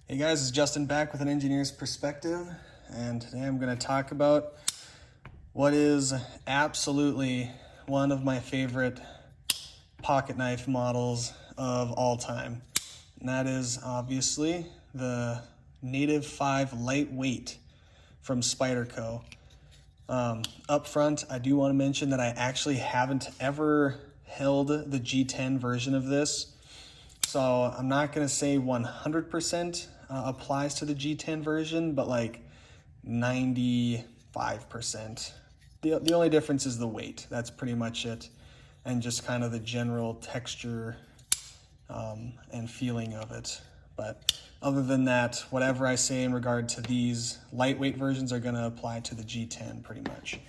Hey guys, it's Justin back with an engineer's perspective, and today I'm going to talk about what is absolutely one of my favorite pocket knife models of all time. And that is obviously the Native 5 Lightweight from Spyderco. Up front, I do want to mention that I actually haven't ever held the G10 version of this. So I'm not going to say 100% applies to the G10 version, but like 95%. The only difference is the weight. That's pretty much it. And just kind of the general texture and feeling of it. But other than that, whatever I say in regard to these lightweight versions are going to apply to the G10 pretty much.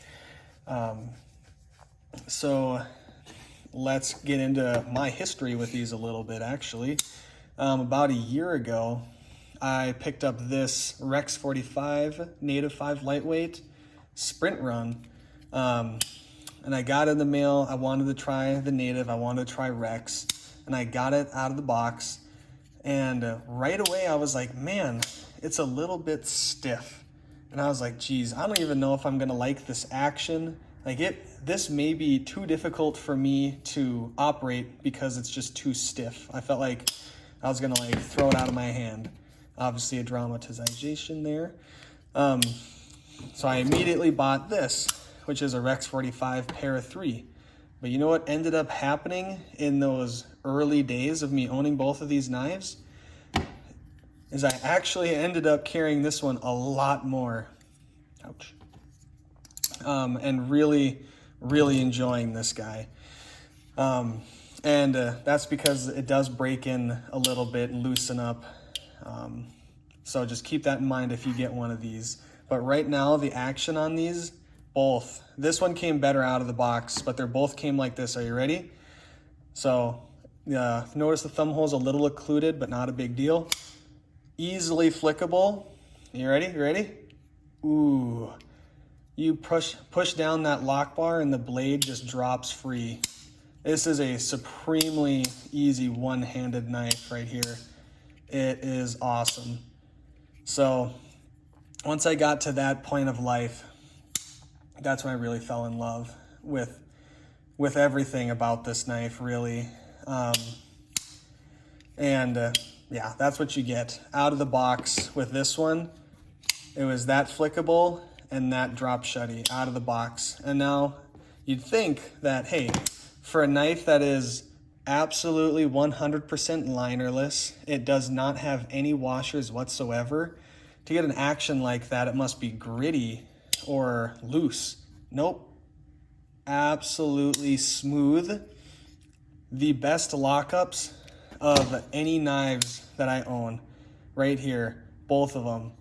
So let's get into my history with these a little bit, actually. About a year ago, I picked up this Rex 45 Native 5 Lightweight Sprint Run. And I got it in the mail. I wanted to try the Native. I wanted to try Rex. And I got it out of the box. And right away, I was like, man, it's a little bit stiff. And I was like, geez, I don't even know if I'm going to like this action. This may be too difficult for me to operate because it's just too stiff. I felt like I was gonna throw it out of my hand. Obviously a dramatization there. So I immediately bought this, which is a Rex 45 Para 3. But you know what ended up happening in those early days of me owning both of these knives? Is I actually ended up carrying this one a lot more. Ouch. And really enjoying this guy. That's because it does break in a little bit and loosen up. So just keep that in mind if you get one of these. But right now, the action on these, both. This one came better out of the box, but they both came like this. Are you ready? So notice the thumb hole's a little occluded, but not a big deal. Easily flickable. You ready? You ready? Ooh. You push down that lock bar and the blade just drops free. This is a supremely easy one-handed knife right here. It is awesome. So once I got to that point of life, that's when I really fell in love with everything about this knife, really. Yeah, that's what you get out of the box with this one. It was that flickable and that drop shutty out of the box. And now you'd think that, hey, for a knife that is absolutely 100% linerless, it does not have any washers whatsoever, to get an action like that, it must be gritty or loose. Nope. Absolutely smooth. The best lockups of any knives that I own. Right here, both of them.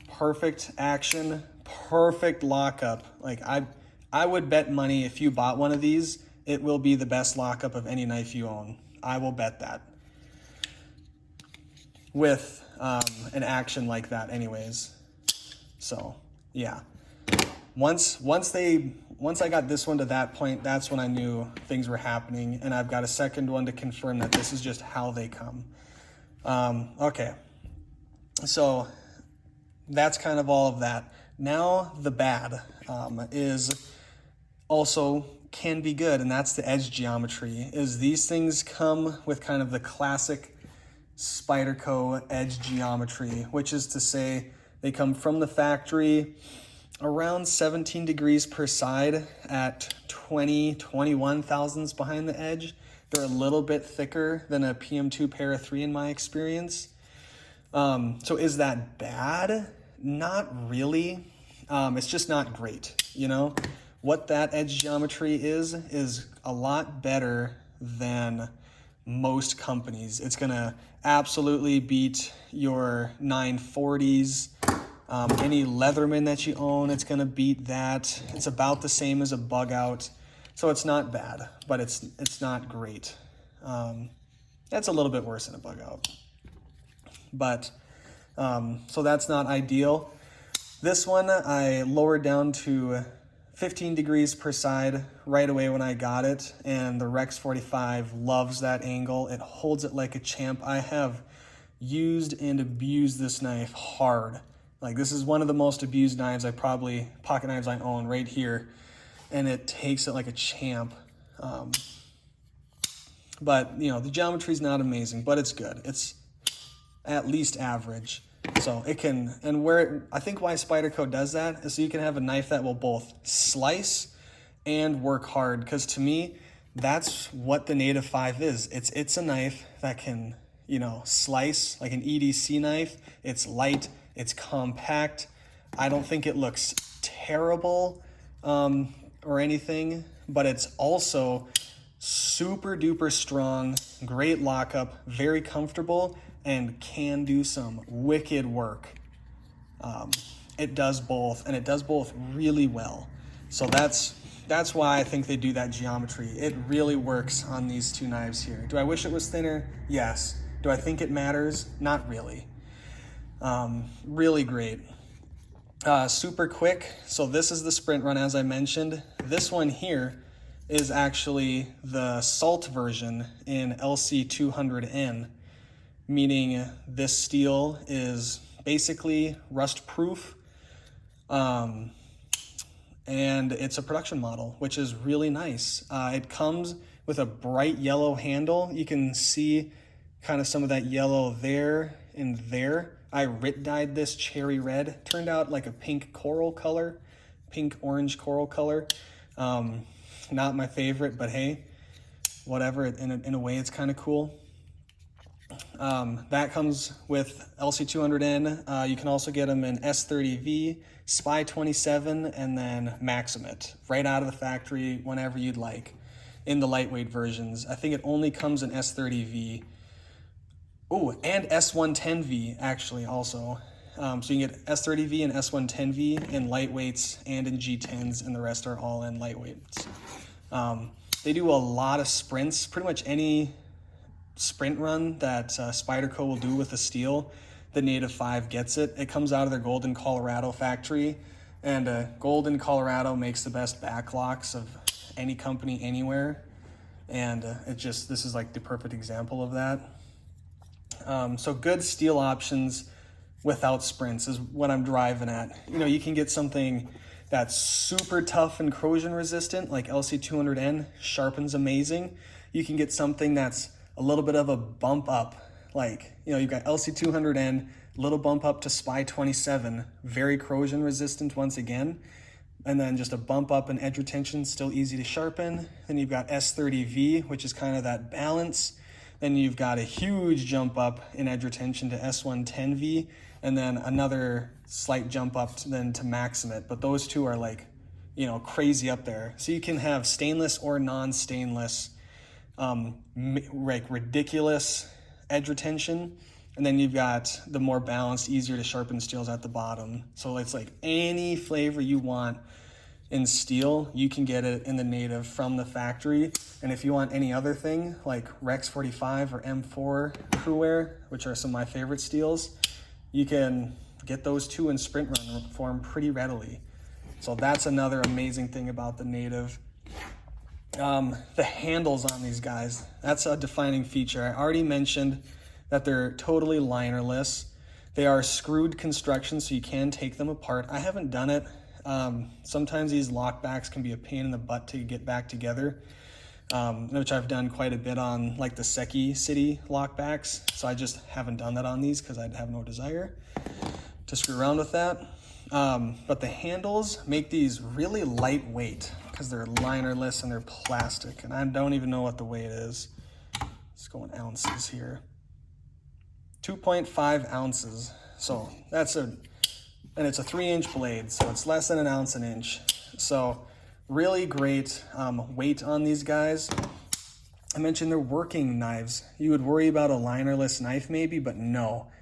Perfect action, perfect lockup. I would bet money if you bought one of these, it will be the best lockup of any knife you own. I will bet that. With an action like that anyways. So yeah. Once I got this one to that point, that's when I knew things were happening, and I've got a second one to confirm that this is just how they come. Okay. So that's kind of all of that. Now the bad is also can be good, and that's the edge geometry. Is these things come with kind of the classic Spyderco edge geometry, which is to say they come from the factory around 17 degrees per side at 21 thousandths behind the edge. They're a little bit thicker than a PM2 Para 3 in my experience. So is that bad? Not really. It's just not great, you know? What that edge geometry is a lot better than most companies. It's gonna absolutely beat your 940s. Any Leatherman that you own, it's gonna beat that. It's about the same as a bug out. So it's not bad, but it's not great. That's a little bit worse than a bug out. But, so that's not ideal. This one I lowered down to 15 degrees per side right away when I got it, and the Rex 45 loves that angle. It holds it like a champ. I have used and abused this knife hard. Like, this is one of the most abused knives pocket knives I own right here. And it takes it like a champ. But, you know, the geometry is not amazing, but it's good. It's at least average. So it can, and I think why Spyderco does that is so you can have a knife that will both slice and work hard. Because to me, that's what the Native 5 is. It's a knife that can, you know, slice like an EDC knife. It's light, it's compact. I don't think it looks terrible or anything, but it's also super duper strong, great lockup, very comfortable, and can do some wicked work. It does both, and it does both really well. So that's why I think they do that geometry. It really works on these two knives here. Do I wish it was thinner? Yes. Do I think it matters? Not really. Really great. Super quick. So this is the sprint run, as I mentioned. This one here is actually the salt version in LC200N, meaning this steel is basically rust proof. And it's a production model, which is really nice. It comes with a bright yellow handle. You can see kind of some of that yellow there and there. I RIT dyed this cherry red. Turned out like a pink coral color, pink orange coral color. Not my favorite, but hey, whatever. In a way, it's kind of cool. That comes with LC200N. You can also get them in S30V, Spy 27, and then Maximate, right out of the factory whenever you'd like in the lightweight versions. I think it only comes in S30V. Oh, and S110V actually also. So you can get S30V and S110V in lightweights and in G10s, and the rest are all in lightweights. They do a lot of sprints. Pretty much any sprint run that Spyderco will do with a steel, the Native 5 gets it. It comes out of their Golden, Colorado factory, and Golden, Colorado makes the best backlocks of any company anywhere, and this is like the perfect example of that. So good steel options without sprints is what I'm driving at. You know, you can get something that's super tough and corrosion resistant, like LC200N, sharpens amazing. You can get something that's a little bit of a bump up, like, you know, you've got LC200N, little bump up to Spy 27, very corrosion resistant once again, and then just a bump up in edge retention, still easy to sharpen. Then you've got S30V, which is kind of that balance. Then you've got a huge jump up in edge retention to S110V, and then another slight jump up then to Maximate. But those two are like, you know, crazy up there. So you can have stainless or non-stainless, like ridiculous edge retention, and then you've got the more balanced, easier to sharpen steels at the bottom. So it's like any flavor you want in steel, you can get it in the Native from the factory. And if you want any other thing like Rex 45 or M4 Crewwear, which are some of my favorite steels, you can get those two in sprint run form pretty readily. So that's another amazing thing about the Native. The handles on these guys, that's a defining feature. I already mentioned that they're totally linerless. They are screwed construction, so you can take them apart. I haven't done it. Sometimes these lockbacks can be a pain in the butt to get back together, which I've done quite a bit on like the Seki City lockbacks. So I just haven't done that on these because I'd have no desire to screw around with that. But the handles make these really lightweight because they're linerless and they're plastic. And I don't even know what the weight is. Let's go in ounces here. 2.5 ounces. So that's and it's a 3-inch blade, so it's less than an ounce an inch. So really great weight on these guys. I mentioned they're working knives. You would worry about a linerless knife maybe, but no.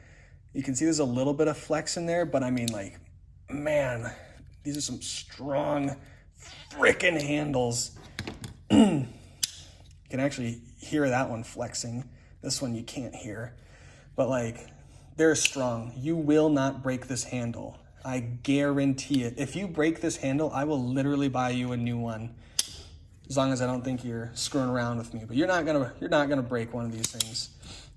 You can see there's a little bit of flex in there, but I mean, like, man, these are some strong frickin' handles. You can actually hear that one flexing. This one you can't hear, but like, they're strong. You will not break this handle. I guarantee it. If you break this handle, I will literally buy you a new one, as long as I don't think you're screwing around with me. But you're not gonna break one of these things,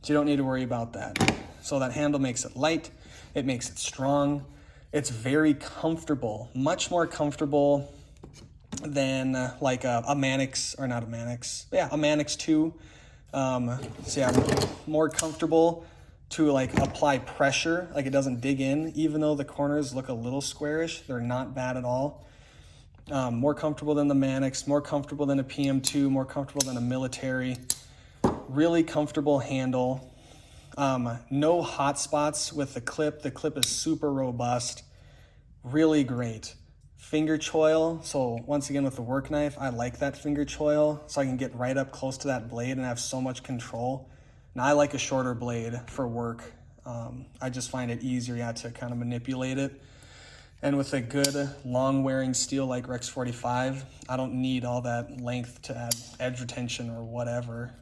so you don't need to worry about that. So that handle makes it light, it makes it strong, it's very comfortable, much more comfortable than like a Mannix, or not a Mannix, yeah, a Mannix 2. So yeah, more comfortable to like apply pressure, like it doesn't dig in, even though the corners look a little squarish, they're not bad at all. More comfortable than the Mannix, more comfortable than a PM2, more comfortable than a military. Really comfortable handle. No hot spots with the clip. The clip is super robust. Really great. Finger choil. So once again with the work knife, I like that finger choil so I can get right up close to that blade and have so much control. Now I like a shorter blade for work. I just find it easier to kind of manipulate it. And with a good long wearing steel like Rex 45, I don't need all that length to add edge retention or whatever.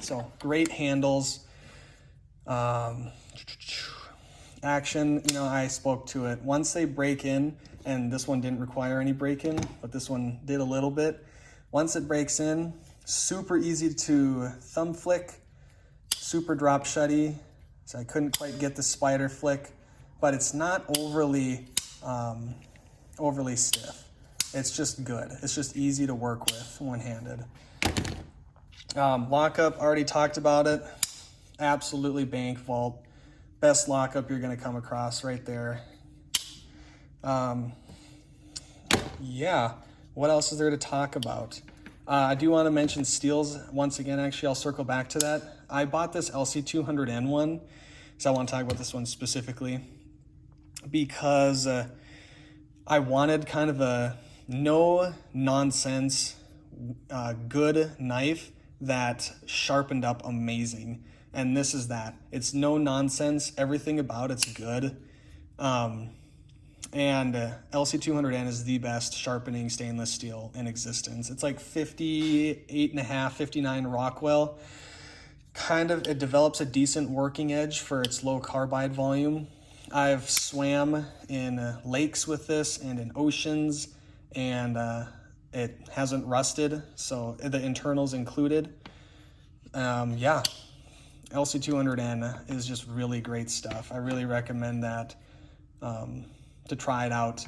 So great handles. Action, I spoke to it. Once they break in, and this one didn't require any break-in, but this one did a little bit. Once it breaks in, super easy to thumb flick, super drop shutty. So I couldn't quite get the spider flick, but it's not overly stiff. It's just good. It's just easy to work with one-handed. Lockup, already talked about it. Absolutely bank vault. Best lockup you're gonna come across right there. Yeah, what else is there to talk about? I do want to mention steels once again. Actually, I'll circle back to that. I bought this LC200N one, so I want to talk about this one specifically because I wanted kind of a no-nonsense good knife that sharpened up amazing. And this is that. It's no nonsense. Everything about it's good. And LC200N is the best sharpening stainless steel in existence. It's like 58.5, 59 Rockwell. It develops a decent working edge for its low carbide volume. I've swam in lakes with this and in oceans, and it hasn't rusted, so the internals included. Yeah, LC200N is just really great stuff. I really recommend that to try it out.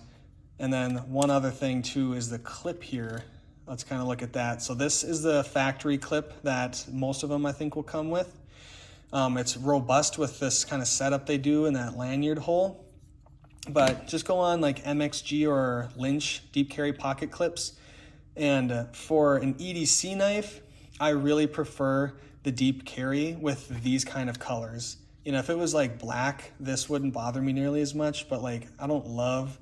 And then one other thing too is the clip here. Let's kind of look at that. So this is the factory clip that most of them I think will come with. It's robust with this kind of setup they do in that lanyard hole. But just go on like MXG or Lynch deep carry pocket clips. And for an EDC knife, I really prefer the deep carry with these kind of colors. If it was like black, this wouldn't bother me nearly as much, but like I don't love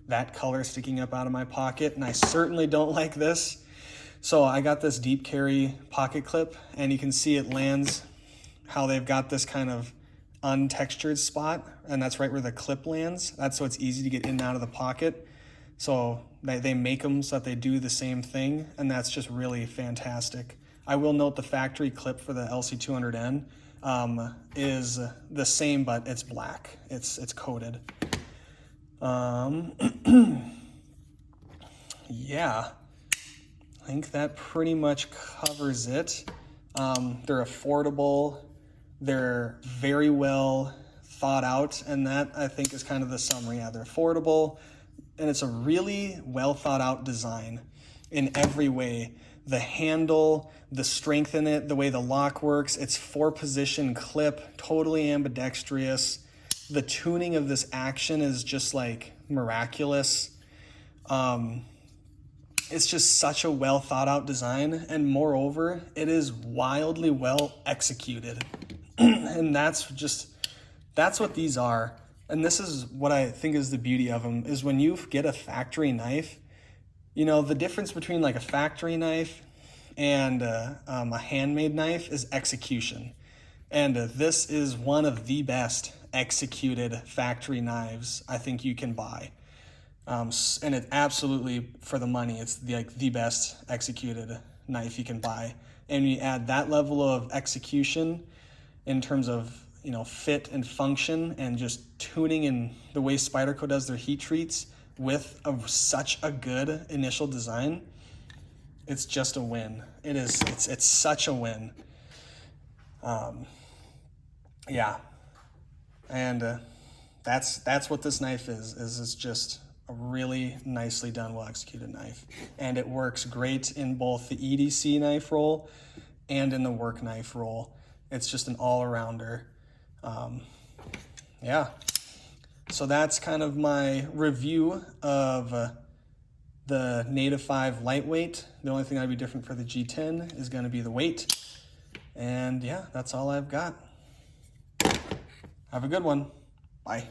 that color sticking up out of my pocket, and I certainly don't like this. So I got this deep carry pocket clip, and you can see it lands how they've got this kind of untextured spot, and that's right where the clip lands. That's so it's easy to get in and out of the pocket. So they make them so that they do the same thing, and that's just really fantastic. I will note the factory clip for the LC200N is the same, but it's black. It's coated. Yeah, I think that pretty much covers it. They're affordable. They're very well thought out, and that I think is kind of the summary. Yeah, they're affordable, and it's a really well thought out design in every way. The handle, the strength in it, the way the lock works, it's 4-position clip, totally ambidextrous. The tuning of this action is just like miraculous. It's just such a well thought out design, and moreover, it is wildly well executed. And that's what these are. And this is what I think is the beauty of them, is when you get a factory knife, the difference between like a factory knife and a handmade knife is execution. And this is one of the best executed factory knives I think you can buy. And it absolutely, for the money, it's the best executed knife you can buy. And you add that level of execution in terms of fit and function and just tuning and the way Spyderco does their heat treats with such a good initial design, it's just a win. It's such a win. yeah, and that's what this knife is it's just a really nicely done, well executed knife, and it works great in both the EDC knife roll and in the work knife roll. It's just an all-arounder. Yeah, so that's kind of my review of the Native 5 lightweight. The only thing that'd be different for the G10 is going to be the weight. And yeah, that's all I've got. Have a good one. Bye.